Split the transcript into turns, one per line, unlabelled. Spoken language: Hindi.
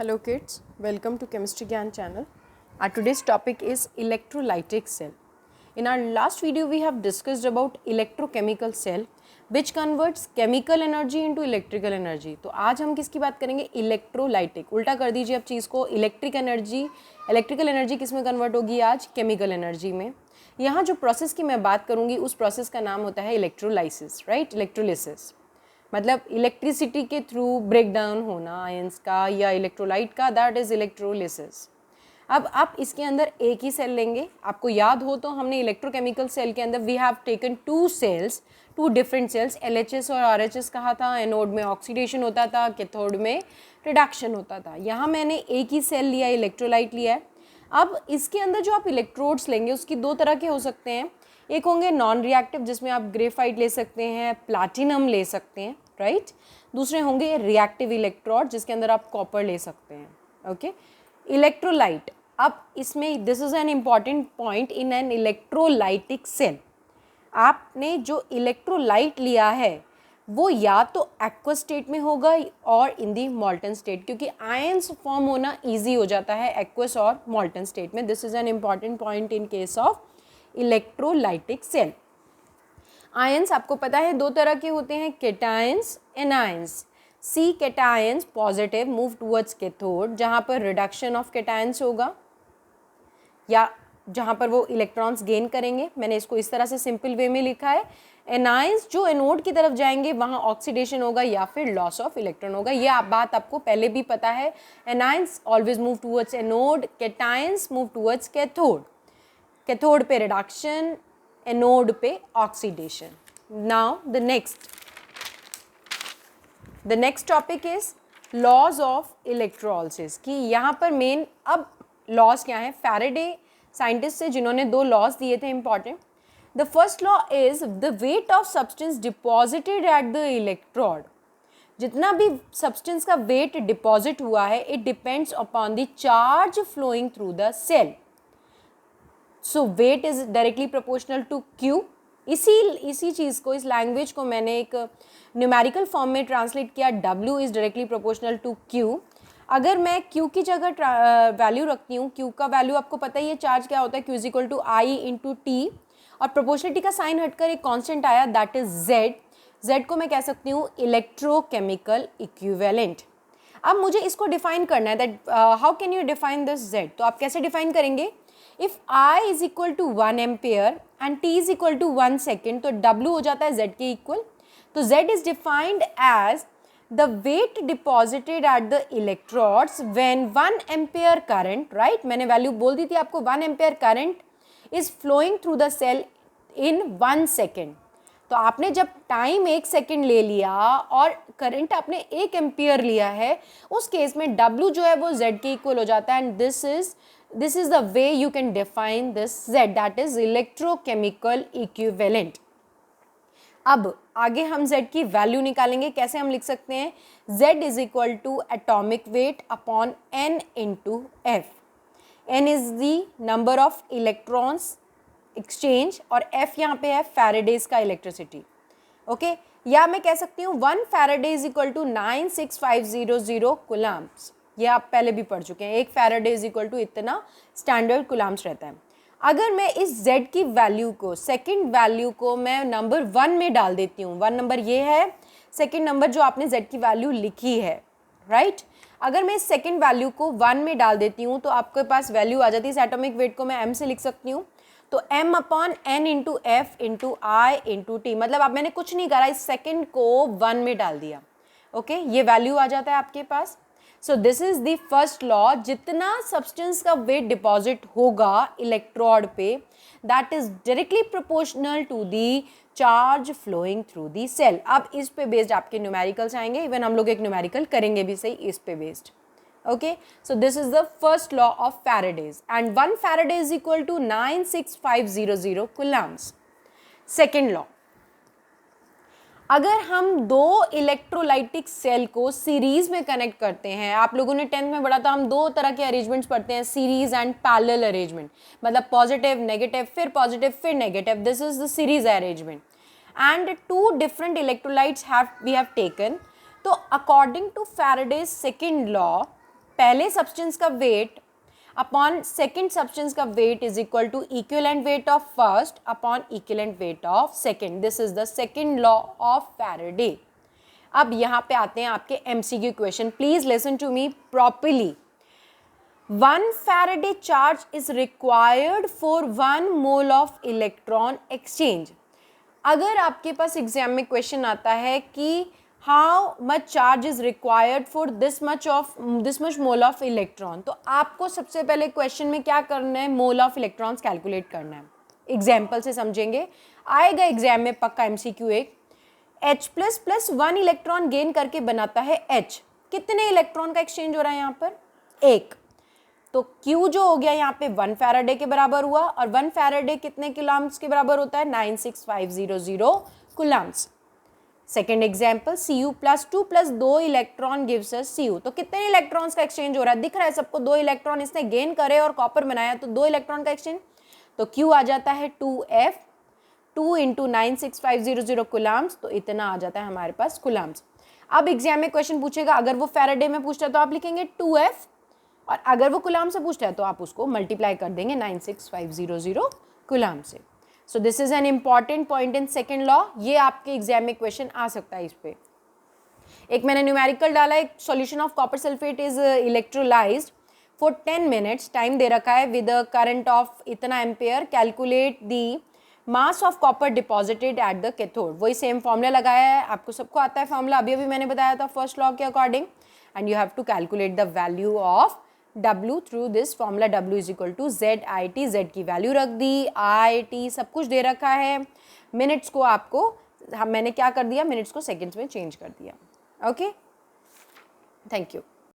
Hello kids, welcome to Chemistry Gyan channel. Our today's topic is electrolytic cell. In our last video we have discussed about electrochemical cell which converts chemical energy into electrical energy. तो आज हम किसकी बात करेंगे? इलेक्ट्रोलाइटिक. उल्टा कर दीजिए आप चीज़ को, इलेक्ट्रिकल एनर्जी किस में कन्वर्ट होगी आज? केमिकल एनर्जी में. यहाँ जो प्रोसेस की मैं बात करूँगी उस प्रोसेस का नाम होता है इलेक्ट्रोलाइसिस, राइट? इलेक्ट्रोलिसिस मतलब इलेक्ट्रिसिटी के थ्रू ब्रेक डाउन होना आयंस का या इलेक्ट्रोलाइट का, दैट इज इलेक्ट्रोलिसिस. अब आप इसके अंदर एक ही सेल लेंगे. आपको याद हो तो हमने इलेक्ट्रोकेमिकल सेल के अंदर we have taken two different cells, LHS और RHS कहा था. एनोड में ऑक्सीडेशन होता था, कैथोड में रिडक्शन होता था. यहाँ मैंने एक ही सेल लिया, इलेक्ट्रोलाइट लिया है. अब इसके अंदर जो आप इलेक्ट्रोड्स लेंगे उसकी दो तरह के हो सकते हैं. एक होंगे नॉन रिएक्टिव जिसमें आप ग्रेफाइट ले सकते हैं, प्लैटिनम ले सकते हैं, राइट. दूसरे होंगे रिएक्टिव इलेक्ट्रोड जिसके अंदर आप कॉपर ले सकते हैं. Okay, electrolyte. अब इसमें this is an important point in an electrolytic cell. आपने जो इलेक्ट्रोलाइट लिया है वो या तो एक्वस स्टेट में होगा और इन दी मॉल्टन स्टेट, क्योंकि आयंस फॉर्म होना ईजी हो जाता है एक्वस और मॉल्टन स्टेट में. This is an important point in case of electrolytic cell. Ions आपको पता है दो तरह के होते हैं, cations, anions. See cations positive move towards cathode, जहाँ पर रिडक्शन ऑफ केटायंस होगा या जहाँ पर वो इलेक्ट्रॉन्स गेन करेंगे. मैंने इसको इस तरह से सिंपल वे में लिखा है. एनायंस जो एनोड की तरफ जाएंगे वहाँ ऑक्सीडेशन होगा या फिर लॉस ऑफ इलेक्ट्रॉन होगा. ये आप बात आपको पहले भी पता है. Anions always move towards anode, cations move towards cathode. Cathode पे रिडक्शन, एनोड पे oxidation. Now the next topic is laws of electrolysis. कि यहाँ पर मेन अब लॉज क्या है? फैराडे साइंटिस्ट से जिन्होंने दो लॉज दिए थे important. The first law is the weight of substance deposited at the electrode. जितना भी सब्सटेंस का वेट डिपॉजिट हुआ है it depends upon the charge flowing through the cell. So weight is directly proportional to Q. इसी चीज़ को, इस लैंग्वेज को मैंने एक न्यूमेरिकल फॉर्म में ट्रांसलेट किया. W is directly proportional to Q. अगर मैं Q की जगह वैल्यू रखती हूँ, Q का वैल्यू आपको पता ही है चार्ज क्या होता है, Q is equal to I into T. और प्रोपोर्शनलिटी का साइन हटकर एक कांस्टेंट आया, दैट इज Z. Z को मैं कह सकती हूँ इलेक्ट्रोकेमिकल इक्विवेलेंट. अब मुझे इसको डिफाइन करना है that how can you define this Z. तो आप कैसे डिफाइन करेंगे? If I is equal to 1 ampere and T is equal to 1 second तो W हो जाता है Z के इक्वल. तो Z is defined as the weight deposited at the electrodes when 1 ampere current, right? मैंने वैल्यू बोल दी थी आपको, 1 ampere current is flowing through the cell in 1 second. तो आपने जब टाइम 1 सेकेंड ले लिया और करंट आपने 1 एम्पियर लिया है, उस केस में W जो है वो Z के इक्वल हो जाता है. And this is the way you can define this Z, that is electrochemical equivalent. अब आगे हम Z की वैल्यू निकालेंगे. कैसे हम लिख सकते हैं? Z is equal to atomic weight upon N into F. N is the number of electrons exchange और F यहाँ पे है फैराडेज का इलेक्ट्रिसिटी. ओके, या मैं कह सकती हूँ 1 Faraday is equal to 96500 coulombs. ये आप पहले भी पढ़ चुके हैं. 1 फैराडे इज इक्वल टू इतना स्टैंडर्ड कुलाम्स रहता है. अगर मैं इस Z की वैल्यू को, सेकंड वैल्यू को मैं नंबर 1 में डाल देती हूँ. 1 नंबर ये है, सेकंड नंबर जो आपने Z की वैल्यू लिखी है, राइट. अगर मैं इस सेकंड वैल्यू को 1 में डाल देती हूँ तो आपके पास वैल्यू आ जाती है. इस एटॉमिक वेट को मैं M से लिख सकती हूँ. तो M upon N into F into I into T. मतलब अब मैंने कुछ नहीं करा, इस सेकंड को 1 में डाल दिया. ओके, ये वैल्यू आ जाता है आपके पास. So this is the first law. जितना सब्सटेंस का वेट डिपॉजिट होगा इलेक्ट्रोड पे, that is directly proportional to the charge flowing through the cell. अब इस पे बेस्ड आपके न्यूमेरिकल्स आएंगे. इवन हम लोग एक न्यूमेरिकल करेंगे भी सही इस पे based. Okay, so this is the first law of Faraday's and 1 Faraday is equal to 96500 coulombs. Second law, अगर हम दो इलेक्ट्रोलाइटिक सेल को सीरीज में कनेक्ट करते हैं, आप लोगों ने 10th में पढ़ा था, हम दो तरह के अरेंजमेंट्स पढ़ते हैं, सीरीज एंड पैरेलल अरेंजमेंट. मतलब पॉजिटिव नेगेटिव फिर पॉजिटिव फिर negative. This is the series arrangement. And 2 different electrolytes we have taken. तो according to Faraday's second law, पहले सब्सटेंस का वेट अपॉन सेकेंड सब्सटेंस का weight is equal to equivalent weight of first upon equivalent weight of second. This is the second law of Faraday. अब यहाँ पे आते हैं आपके MCQ question. Please listen to me properly. 1 Faraday charge is required for 1 mole of electron exchange. अगर आपके पास एग्जाम में क्वेश्चन आता है कि how much charge is required for this much mole of electron, तो आपको सबसे पहले क्वेश्चन में क्या करना है, मोल ऑफ इलेक्ट्रॉन्स कैलकुलेट करना है. एग्जाम्पल से समझेंगे, आएगा एग्जाम में पक्का एमसीक्यू एक. H++1 इलेक्ट्रॉन गेन करके बनाता है H. कितने इलेक्ट्रॉन का एक्सचेंज हो रहा है यहाँ पर? 1. तो Q जो हो गया यहाँ पे 1 फैराडे के बराबर हुआ, और 1 फैराडे कितने कूलम्ब्स के बराबर होता है? 96500 Coulomb's. Second example, Cu+2 + 2 electron gives us Cu. तो कितने इलेक्ट्रॉन्स का एक्सचेंज हो रहा है? दिख रहा है सबको, 2 इलेक्ट्रॉन इसने गेन करे और कॉपर बनाया, तो 2 इलेक्ट्रॉन का एक्सचेंज. तो Q आ जाता है 2F, 2 × 96500 कूलम्ब्स, तो इतना आ जाता है हमारे पास कूलम्ब्स. अब एग्जाम में क्वेश्चन पूछेगा, अगर वो फैराडे में पूछता है तो आप लिखेंगे 2F, और अगर वो कूलम्ब से पूछता है तो आप उसको मल्टीप्लाई कर देंगे 96500 कूलम्ब से. सो this is an important point in second law. ये आपके एग्जाम में क्वेश्चन आ सकता है इस पे. एक मैंने न्यूमेरिकल डाला है, solution of copper sulphate is electrolysed for 10 minutes. Time दे रखा है विद अ करंट ऑफ इतना ampere. Calculate the mass of copper deposited at the cathode. वही सेम फॉर्मूला लगाया है, आपको सबको आता है फॉर्मूला, अभी मैंने बताया था फर्स्ट लॉ के according. And you have to calculate the value of W through this formula. W is equal to ZIT. Z की वैल्यू रख दी, IT सब कुछ दे रखा है. मिनट्स को आपको मैंने क्या कर दिया, मिनट्स को सेकेंड्स में चेंज कर दिया. Okay, thank you.